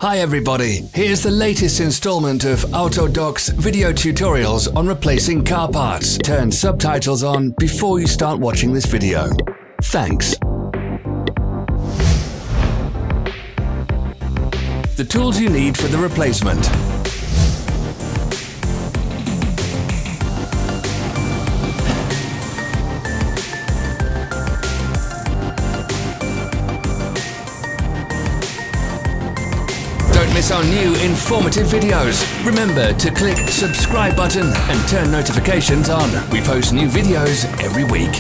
Hi everybody, here's the latest installment of Autodoc's video tutorials on replacing car parts. Turn subtitles on before you start watching this video. Thanks. The tools you need for the replacement. Don't miss our new informative videos. Remember to click subscribe button and turn notifications on. We post new videos every week.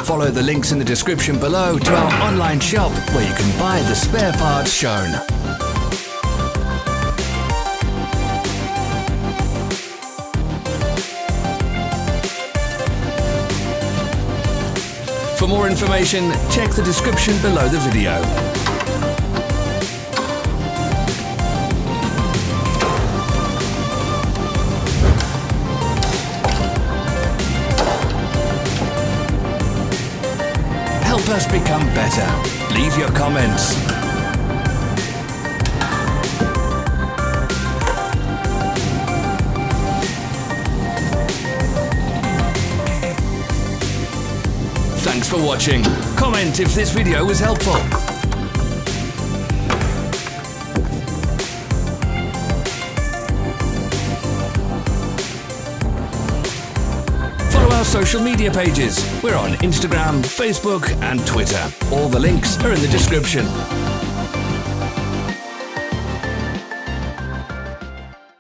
Follow the links in the description below to our online shop where you can buy the spare parts shown. For more information, check the description below the video. Help us become better. Leave your comments. Thanks for watching. Comment if this video was helpful. Social media pages. We're on Instagram, Facebook and Twitter. All the links are in the description.